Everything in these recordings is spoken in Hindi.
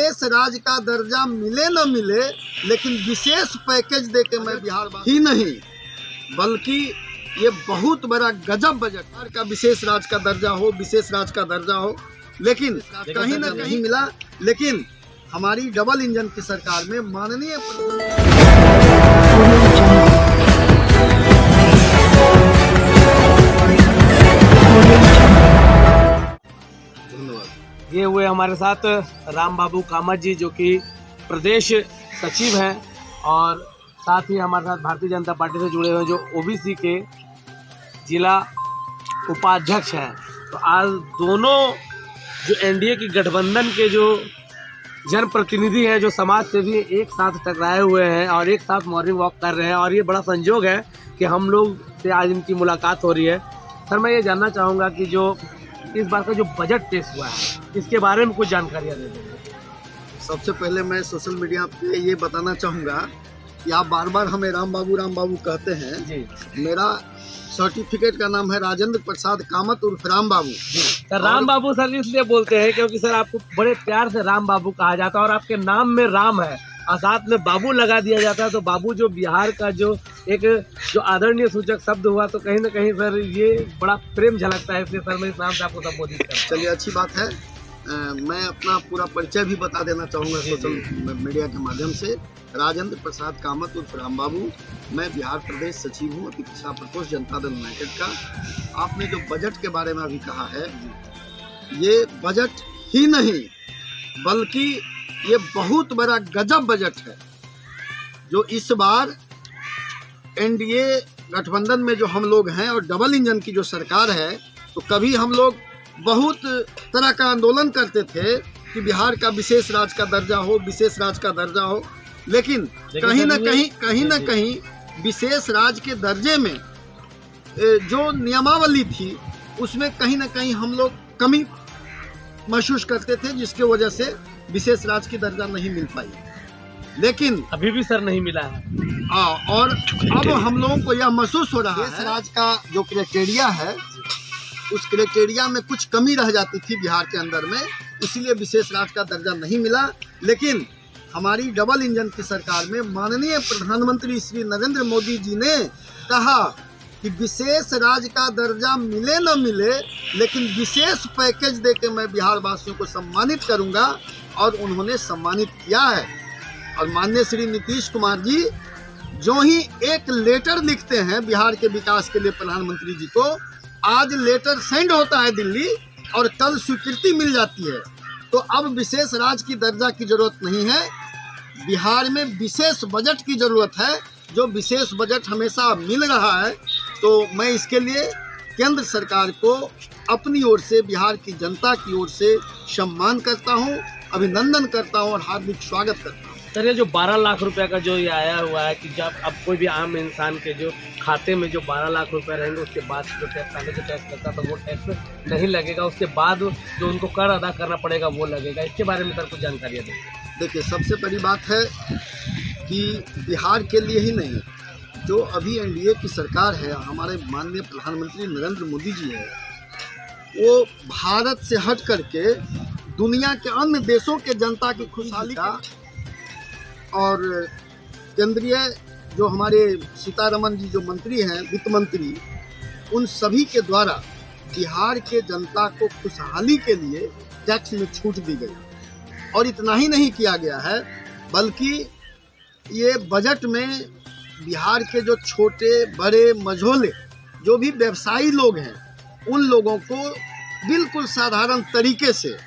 विशेष राज्य का दर्जा मिले न मिले, लेकिन विशेष पैकेज देके मैं बिहार ही नहीं बल्कि ये बहुत बड़ा गजब बजट का विशेष राज्य का दर्जा हो, विशेष राज्य का दर्जा हो, लेकिन कहीं न कहीं मिला। लेकिन हमारी डबल इंजन की सरकार में माननीय ये हुए हमारे साथ राम बाबू कामत जी, जो कि प्रदेश सचिव हैं, और साथ ही हमारे साथ भारतीय जनता पार्टी से जुड़े हुए जो ओबीसी के जिला उपाध्यक्ष हैं। तो आज दोनों जो एनडीए की गठबंधन के जो जनप्रतिनिधि हैं, जो समाज सेवी, एक साथ टकराए हुए हैं और एक साथ मॉर्निंग वॉक कर रहे हैं, और ये बड़ा संयोग है कि हम लोग से आज इनकी मुलाकात हो रही है। सर, मैं ये जानना चाहूँगा कि जो इस बार का जो बजट पेश हुआ है, इसके बारे में कुछ जानकारियाँ दे देंगे। सबसे पहले मैं सोशल मीडिया पे ये बताना चाहूँगा कि आप बार बार हमें राम बाबू कहते हैं जी। मेरा सर्टिफिकेट का नाम है राजेंद्र प्रसाद कामत उर्फ राम बाबू। सर, राम बाबू सर इसलिए बोलते हैं क्योंकि सर आपको बड़े प्यार से राम बाबू कहा जाता है, और आपके नाम में राम है और साथ में बाबू लगा दिया जाता है। तो बाबू जो बिहार का जो एक जो आदरणीय सूचक शब्द हुआ, तो कहीं ना कहीं सर ये बड़ा प्रेम झलकता है, इसलिए सर मैं इस नाम से आपको संबोधित करता हूं। चलिए, अच्छी बात है। मैं अपना पूरा परिचय भी बता देना चाहूँगा सोशल मीडिया के माध्यम से। राजेंद्र प्रसाद कामत उर्फ राम बाबू, मैं बिहार प्रदेश सचिव हूँ अति पिछड़ा प्रकोष्ठ जनता दल यूनाइटेड का। आपने जो बजट के बारे में अभी कहा है, ये बजट ही नहीं बल्कि ये बहुत बड़ा गजब बजट है जो इस बार एनडीए गठबंधन में जो हम लोग हैं और डबल इंजन की जो सरकार है, तो कभी हम लोग बहुत तरह का आंदोलन करते थे कि बिहार का विशेष राज्य का दर्जा हो, विशेष राज्य का दर्जा हो, लेकिन कहीं न कहीं विशेष राज्य के दर्जे में जो नियमावली थी उसमें कहीं न कहीं हम लोग कमी महसूस करते थे, जिसके वजह से विशेष राज्य की दर्जा नहीं मिल पाई। लेकिन अभी भी सर नहीं मिला है। और अब हम लोगों को यह महसूस हो रहा है विशेष राज्य का जो क्राइटेरिया है, उस क्राइटेरिया में कुछ कमी रह जाती थी बिहार के अंदर में, इसीलिए विशेष राज्य का दर्जा नहीं मिला। लेकिन हमारी डबल इंजन की सरकार में माननीय प्रधानमंत्री श्री नरेंद्र मोदी जी ने कहा कि विशेष राज्य का दर्जा मिले न मिले, लेकिन विशेष पैकेज देके मैं बिहार वासियों को सम्मानित करूंगा, और उन्होंने सम्मानित किया है। और माननीय श्री नीतीश कुमार जी जो ही एक लेटर लिखते हैं बिहार के विकास के लिए प्रधानमंत्री जी को, आज लेटर सेंड होता है दिल्ली और कल स्वीकृति मिल जाती है। तो अब विशेष राज्य की दर्जा की जरूरत नहीं है, बिहार में विशेष बजट की जरूरत है, जो विशेष बजट हमेशा मिल रहा है। तो मैं इसके लिए केंद्र सरकार को अपनी ओर से, बिहार की जनता की ओर से सम्मान करता हूं, अभिनंदन करता हूं और हार्दिक स्वागत करता हूं। सर, ये जो 12 लाख रुपए का जो ये आया हुआ है कि जब अब कोई भी आम इंसान के जो खाते में जो 12 लाख रुपए रहेंगे, उसके बाद जो टैक्स आने से टैक्स लगता तो वो टैक्स नहीं लगेगा, उसके बाद जो उनको कर अदा करना पड़ेगा वो लगेगा। इसके बारे में सर कुछ जानकारियाँ दें। देखिए, सबसे बड़ी बात है कि बिहार के लिए ही नहीं, जो अभी एनडीए की सरकार है, हमारे माननीय प्रधानमंत्री नरेंद्र मोदी जी है, वो भारत से हट करके दुनिया के अन्य देशों के जनता की खुशहाली का, और केंद्रीय जो हमारे सीतारमन जी जो मंत्री हैं, वित्त मंत्री, उन सभी के द्वारा बिहार के जनता को खुशहाली के लिए टैक्स में छूट दी गई। और इतना ही नहीं किया गया है, बल्कि ये बजट में बिहार के जो छोटे बड़े मझोले जो भी व्यवसायी लोग हैं, उन लोगों को बिल्कुल साधारण तरीके से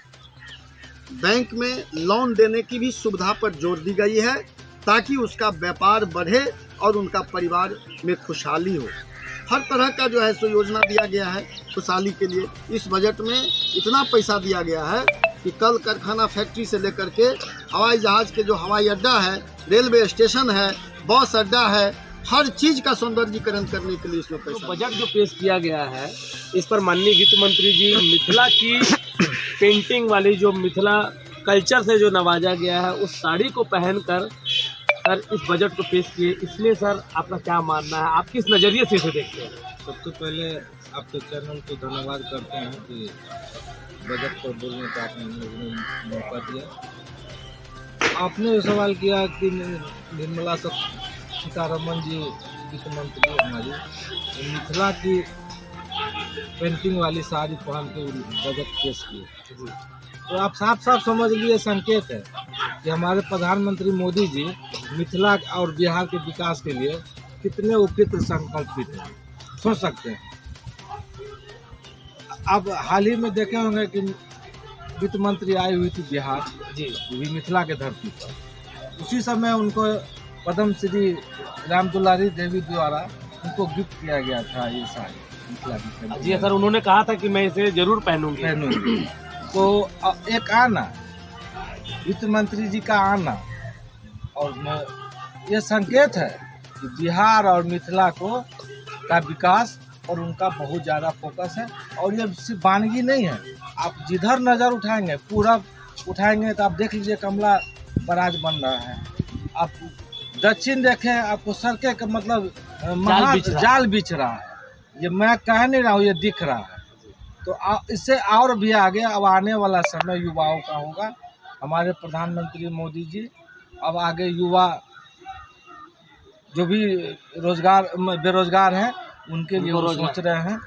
बैंक में लोन देने की भी सुविधा पर जोर दी गई है, ताकि उसका व्यापार बढ़े और उनका परिवार में खुशहाली हो। हर तरह का जो है सो योजना दिया गया है खुशहाली के लिए। इस बजट में इतना पैसा दिया गया है कि कल कारखाना फैक्ट्री से लेकर के हवाई जहाज के जो हवाई अड्डा है, रेलवे स्टेशन है, बस अड्डा है, हर चीज का सौंदर्यीकरण करने के लिए इसमें पैसा। तो बजट जो पेश किया गया है, इस पर माननीय वित्त मंत्री जी मिथिला की पेंटिंग वाली जो मिथिला कल्चर से जो नवाजा गया है, उस साड़ी को पहनकर सर इस बजट को पेश किए। इसमें सर आपका क्या मानना है, आप किस नज़रिए से इसे देखते हैं? सबसे पहले आपके चैनल को धन्यवाद करते हैं कि बजट पर बोलने का आपने मौका दिया। आपने सवाल किया कि निर्मला सीतारमण जी वित्त मंत्री हमारी मिथिला की पेंटिंग वाली साड़ी पहन के बजट पेश किए। तो आप साफ साफ समझ लिए संकेत है कि हमारे प्रधानमंत्री मोदी जी मिथिला और बिहार के विकास के लिए कितने उपयुक्त संकल्पित हैं, सोच सकते हैं। अब हाल ही में देखे होंगे कि वित्त मंत्री आई हुई थी बिहार जी भी मिथिला के धरती पर। उसी समय उनको पद्म श्री रामदुलारी देवी द्वारा उनको गिफ्ट किया गया था ये साड़ी मिथिला की। जी सर, उन्होंने कहा था कि मैं इसे जरूर पहनूंगी। तो एक आना वित्त मंत्री जी का आना और ये संकेत है कि बिहार और मिथिला का विकास और उनका बहुत ज़्यादा फोकस है। और ये सिर्फ वानगी नहीं है, आप जिधर नज़र उठाएंगे पूरब उठाएंगे तो आप देख लीजिए कमला बराज बन रहा है। आप दक्षिण देखें आपको सड़कें का मतलब जाल बिछ रहा है। ये मैं कह नहीं रहा हूँ, ये दिख रहा है। तो इससे और भी आगे अब आने वाला समय युवाओं का होगा। हमारे प्रधानमंत्री मोदी जी अब आगे युवा जो भी बेरोजगार हैं उनके लिए वो सोच रहे हैं